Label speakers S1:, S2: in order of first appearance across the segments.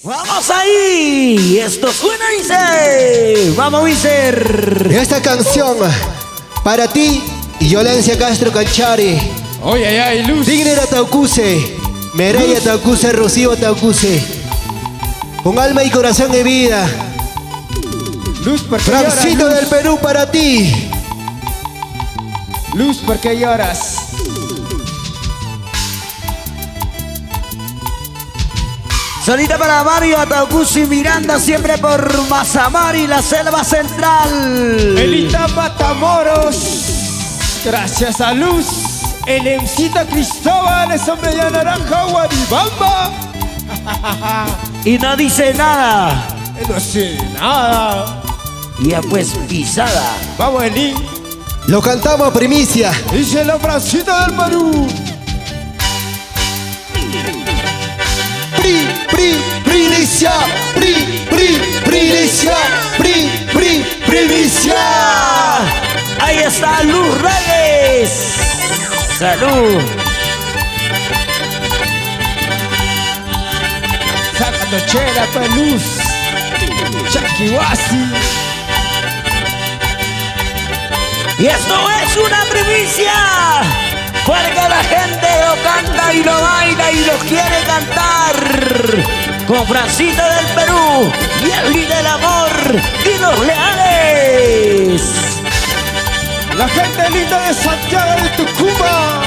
S1: ¡Vamos ahí! Esto suena y dice... ¡Vamos, Wiser!
S2: Esta canción para ti y Yolencia Castro Canchari.
S3: Oye, ay, ay, Luz.
S2: Dignera Taukuse, Mireya Taukuse, Rocío Taukuse. Con alma y corazón de vida.
S3: Luz, ¿por qué
S2: Francito
S3: lloras,
S2: del Perú para ti.
S3: Luz, ¿por qué lloras?
S1: Solita para Mario Ataucusi Miranda, siempre por Mazamari, la selva central.
S3: Elita Matamoros. Gracias a Luz. El Emcita Cristóbal, es hombre de naranja, Guaribamba.
S1: Y no dice nada.
S3: No sé nada.
S1: Ya pues pisada.
S3: Vamos, Eli.
S2: Lo cantamos primicia.
S3: Dice la Francita del Perú.
S2: Primicia, primicia.
S1: Ahí está Luz Reyes. Salud.
S3: Sacando chela, pues, Luz. Chaquihuasi.
S1: Y esto es una primicia. Porque la gente lo canta y lo baila y lo quiere cantar. Con Francita del Perú y el del amor y los leales.
S3: La gente linda de Santiago de Tucumán.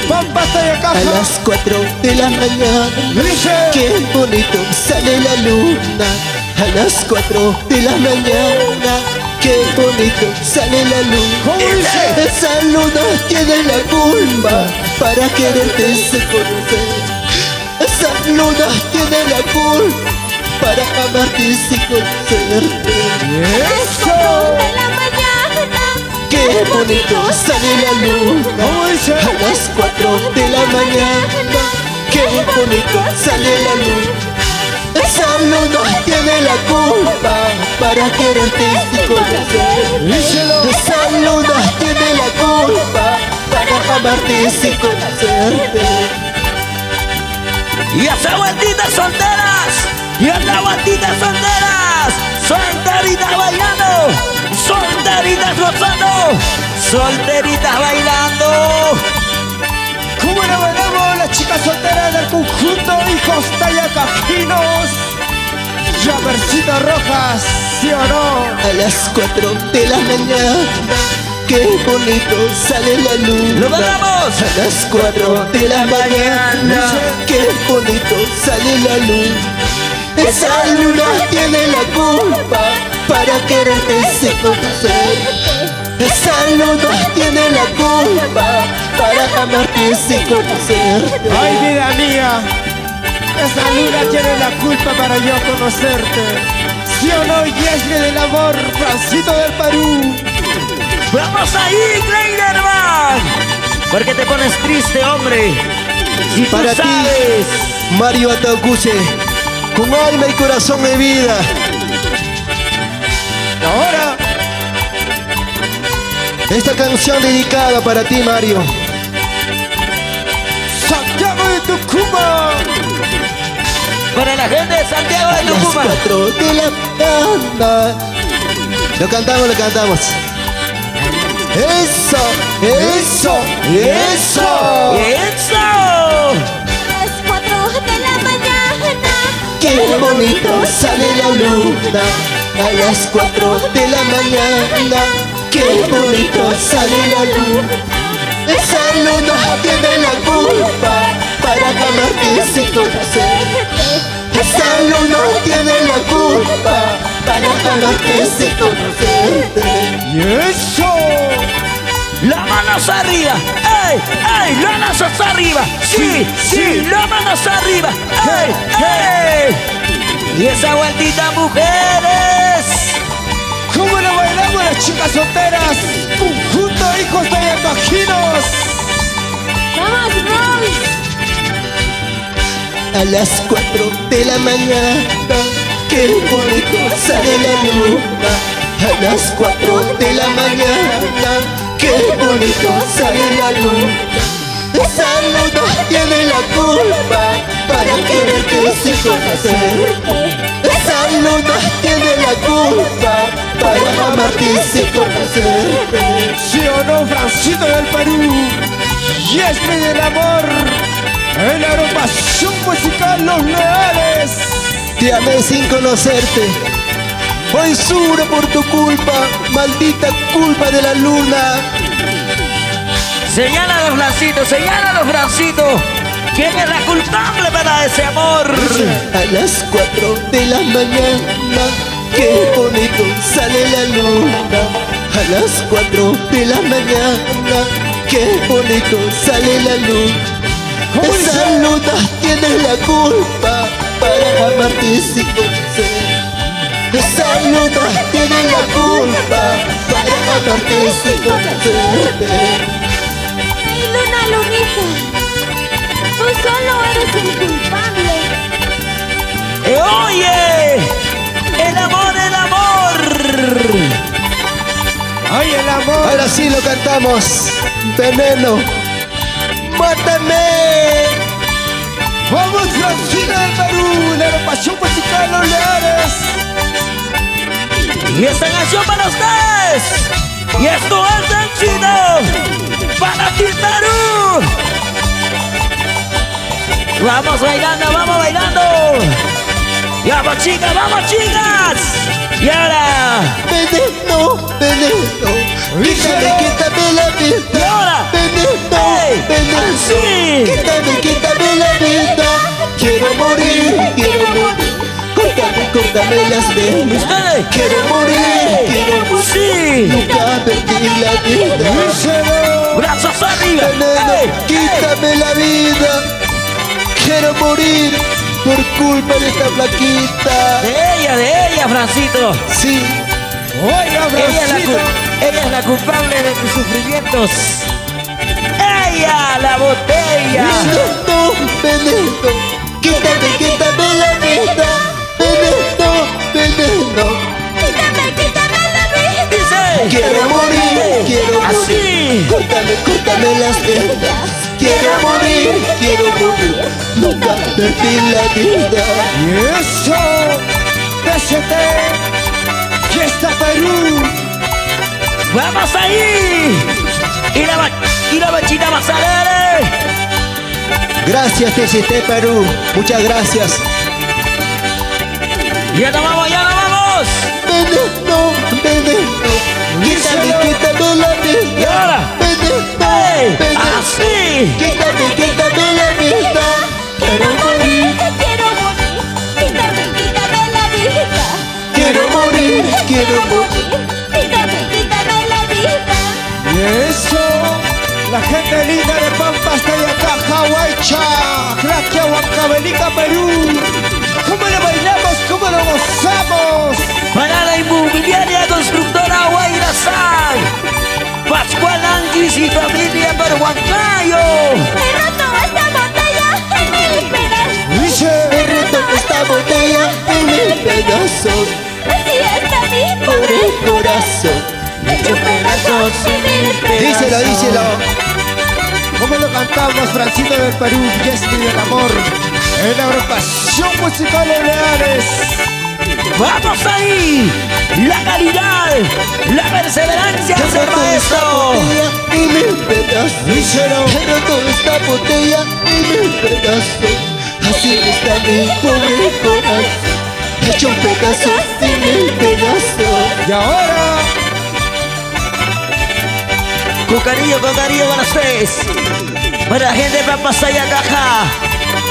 S3: Pampa de
S2: A
S3: caja.
S2: las 4 de la mañana,
S3: Dice.
S2: qué bonito sale la luna. A las 4 de la mañana, qué bonito sale la luna.
S3: ¿Cómo dice?
S2: Esa luna tiene la culpa para quererte se conocer. Esa luna tiene la culpa para amarte y se conocerte.
S3: Eso.
S4: De la mañana,
S2: Qué bonito sale la luna.
S3: ¿Cómo dice?
S2: A las 4 de la mañana, qué bonito sale la luna. Esa luna tiene la culpa para quererte y conocer.
S3: Díselo.
S2: Esa luna tiene la culpa para amarte y conocerte.
S1: Y esas vueltitas solteras. Y esas vueltitas solteras. Solteritas bailando. Solteritas gozando. Solteritas bailando.
S3: ¿Cómo le bailamos las chicas solteras del conjunto Hijos Tallacajinos? Llavercitas rojas, ¿sí o no?
S2: A las 4 de la mañana, qué bonito sale la luna.
S1: ¡Lo bailamos!
S2: A las 4 de la mañana, qué bonito sale la luna. Esa luna tiene la culpa para quererte y conocer. Esa luna tiene la culpa para amarte y conocerte.
S3: Ay, vida mía, esa luna tiene la culpa para yo conocerte. ¿Sí o no, Yesle del amor, Francito del Perú?
S1: ¡Vamos ahí, Kleiderman! Porque te pones triste, hombre. Si tú
S2: Para ti,
S1: sabes.
S2: Mario Ataucuse, con alma y corazón de vida.
S3: Ahora,
S2: Esta canción dedicada para ti, Mario.
S3: Santiago de Tucumán.
S1: Para la gente de Santiago de
S2: Las
S1: Tucumán.
S2: 4 de la mañana. Lo cantamos, lo cantamos. Eso, eso, eso.
S1: ¡Eso!
S4: las 4 de la mañana,
S2: Qué bonito sale la luna. A las 4 de la mañana, qué bonito sale la luna. Esa luna tiene la culpa para amarte y conocerte. Esa luna tiene la culpa para amarte y conocerte.
S3: Y eso.
S1: ¡Las manos arriba! ¡Ey! ¡Ey! ¡Las manos arriba! ¡Sí! ¡Sí! ¡Las manos arriba! ¡Ey! ¡Ey! Y esa vueltita, mujeres.
S3: ¿Cómo le bailamos las chicas solteras? Conjunto Hijos Tallacajinos.
S4: vamos Rose,
S2: A las 4 de la mañana, qué bonito sale la luna. A las 4 de la mañana, qué bonito sale la luna. Esa luna tiene la culpa para quererte sin conocerte. Esa luna tiene la culpa para amarte sin conocerte.
S3: ¿Sí o no, Francito del Perú? Y es que del amor en la agrupación musical Los Leales.
S2: Te amé sin conocerte. Hoy sufro por tu culpa, maldita culpa de la luna.
S1: Señálalo, Francito. ¿Quién es la culpable para ese amor?
S2: A las 4 de la mañana, qué bonito sale la luna. A las 4 de la mañana, qué bonito sale la luna. Esa luna tiene la culpa para amarte sin conocer. Esa luna tiene la culpa para amarte sin conocerte.
S4: Ay, luna, lunita, tú solo eres el culpable.
S1: Oye, el amor.
S3: ¡Ay, el amor!
S2: Ahora sí lo cantamos. Veneno, mátame.
S3: ¡Vamos, Francito del Perú! La agrupación musical Los Leales.
S1: Y esta canción para ustedes. Y esto es éxito para ti, Perú. Vamos bailando. Y vamos, chicas. Y ahora.
S2: Veneno, quítame la
S1: Y
S2: vida.
S1: ahora.
S2: Veneno, veneno,
S1: Así.
S2: quítame la vida. Quiero morir. Córtame las venas.
S1: Ustedes.
S2: Quiero morir.
S1: Sí.
S2: Nunca perdí la vida.
S3: ¡Díselo!
S1: Brazos arriba.
S2: Veneno, quítame la vida. Quiero morir por culpa de esta flaquita.
S1: De ella, Francito.
S2: Sí,
S3: ¡Oiga, Francito!
S1: Ella es la culpable de tus sufrimientos. Ella, la botella.
S2: veneno, quítame la vida. Veneno,
S4: Quítame la vida.
S1: Dice.
S2: quiero morir.
S1: Así.
S2: Córtame las venas. Quiero morir. Nunca perdí la vida.
S3: ¡Y eso! ¡TCT! ¡Fiesta Perú!
S1: Vamos ahí. Y la bachita más alegre.
S2: Gracias, TCT Perú. Muchas gracias.
S1: Ya nos vamos.
S2: Veneno, quítame la
S1: Y
S2: vida.
S1: ahora. Hey, así.
S2: Quítame la vida.
S4: Quiero morir. Quítame la vida.
S2: Quiero morir.
S4: Quítame la vida.
S3: ¡Y eso! La gente linda de Pampas, Tayacaja, Huaycha, Craquia, Huancavelica, Perú. ¿Cómo lo bailamos? ¿Cómo lo gozamos?
S1: Para la inmobiliaria constructora Guaira San, Pascual Anguis y familia Perhuancayo.
S4: He roto esta botella en mil pedazos.
S3: Dice,
S2: He roto esta botella en mil pedazos.
S4: Así está mi pobre
S2: Pobre corazón.
S4: hecho pedazos en mil pedazos.
S2: Díselo.
S3: ¿cómo lo cantamos, Francito del Perú, Fiesta del amor? En la agrupación musical Los Leales.
S1: Vamos ahí. La calidad, la perseverancia
S2: He
S1: es el
S2: roto esta
S1: maestro.
S2: botella en mil pedazos.
S3: Díselo.
S2: He roto esta botella en mil pedazos. Así está mi pobre corazón. Hecho pedazos en mil pedazos.
S3: Y ahora,
S1: Con cariño para ustedes. Para la gente de Pampasaya Caja.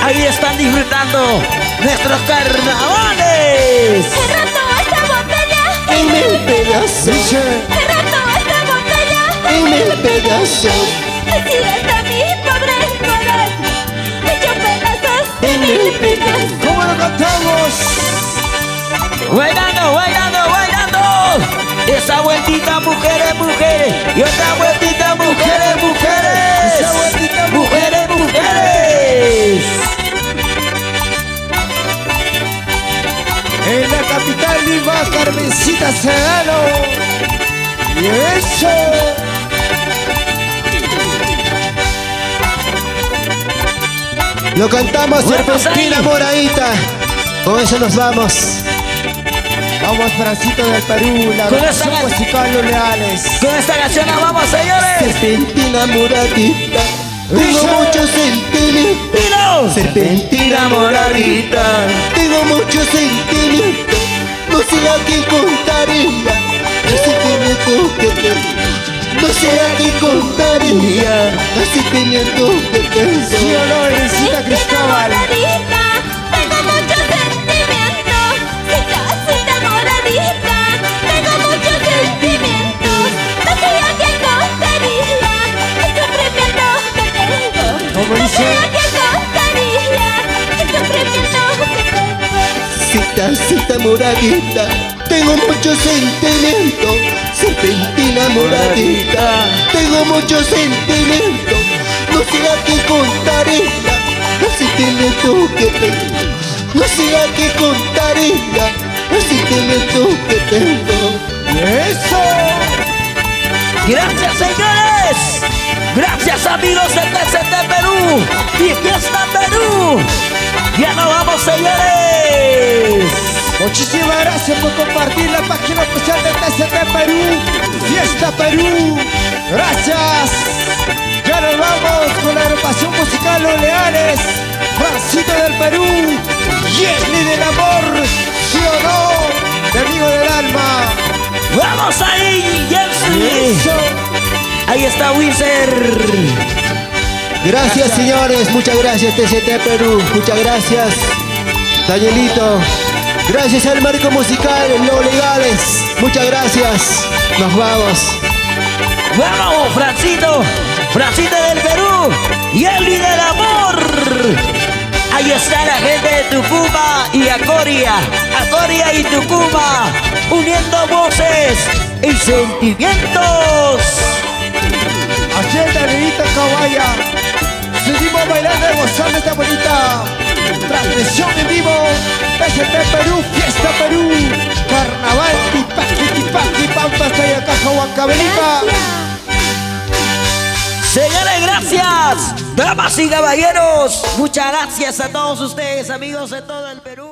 S1: Ahí están disfrutando nuestros carnavales.
S4: He roto esta botella
S2: En mil pedazos.
S3: dice,
S4: He roto esta botella
S2: En mil pedazos.
S4: Así está mi pobre corazón hecho pedazos en mil pedazos.
S3: ¿cómo lo cantamos?
S1: Bailando. Esa vueltita, mujeres. Y otra vueltita, mujeres.
S3: Esa vueltita,
S1: Mujeres.
S3: En la capital Lima, Carmencita Sedano. Y eso.
S2: Lo cantamos,
S1: Vamos
S2: Serpentina
S1: ahí.
S2: Moradita. Con eso nos vamos.
S3: Vamos, Francito del Perú, la
S1: Con esa
S3: versión
S1: can-
S3: musical Los Leales.
S1: Con esta canción nos vamos, señores.
S2: Serpentina Moradita. Tengo
S3: Dice.
S2: muchos sentimientos.
S1: Dino.
S2: Serpentina Moradita. Tengo muchos sentimientos. No sé a quién contaría. Los sentimientos que tengo. No sé a quién contaría. Los sentimientos que tengo.
S3: ¿Sí o no, Elisita Cristóbal?
S4: Estoy enamoradita, tengo muchos sentimientos. Cita enamoradita, tengo muchos sentimientos. No sé a quién contaría el sufrimiento que tengo.
S3: ¿Cómo
S4: No
S3: dice?
S4: sé a quién contaría el sufrimiento que tengo.
S2: Cita moradita, tengo muchos sentimientos. Serpentina moradita, tengo muchos sentimientos. No sé a qué contaría los sentimientos que tengo. No sé a qué contaría los sentimientos que tengo.
S3: ¡Eso!
S1: Gracias, señores. Gracias, amigos de TCT Perú y Fiesta Perú. Ya nos vamos, señores.
S3: Muchísimas gracias por compartir la página oficial de TCT Perú, Fiesta Perú. Gracias. Ya nos vamos con la agrupación musical Los Leales, Francito del Perú, Yesli del Amor, ¿sí o no? De Amigo del Alma.
S1: Vamos ahí, Jersey.
S3: Eso.
S1: Ahí está Winser.
S2: Gracias, señores, muchas gracias TCT Perú, muchas gracias Danielito, gracias al marco musical Los Legales, muchas gracias, nos vamos.
S1: Vamos, Francito. Francito del Perú y el del amor. Ahí está la gente de Tucumán y Acoria. Acoria y Tucumán uniendo voces y sentimientos.
S3: Así es, Danielito Caballa. Seguimos bailando y gozando esta bonita transmisión en vivo. TCT Perú, Fiesta Perú, Carnaval, Tipaqui, Pampas, Tayacaja, Huancavelica.
S1: Señores, gracias. Damas y caballeros, muchas gracias a todos ustedes, amigos de todo el Perú.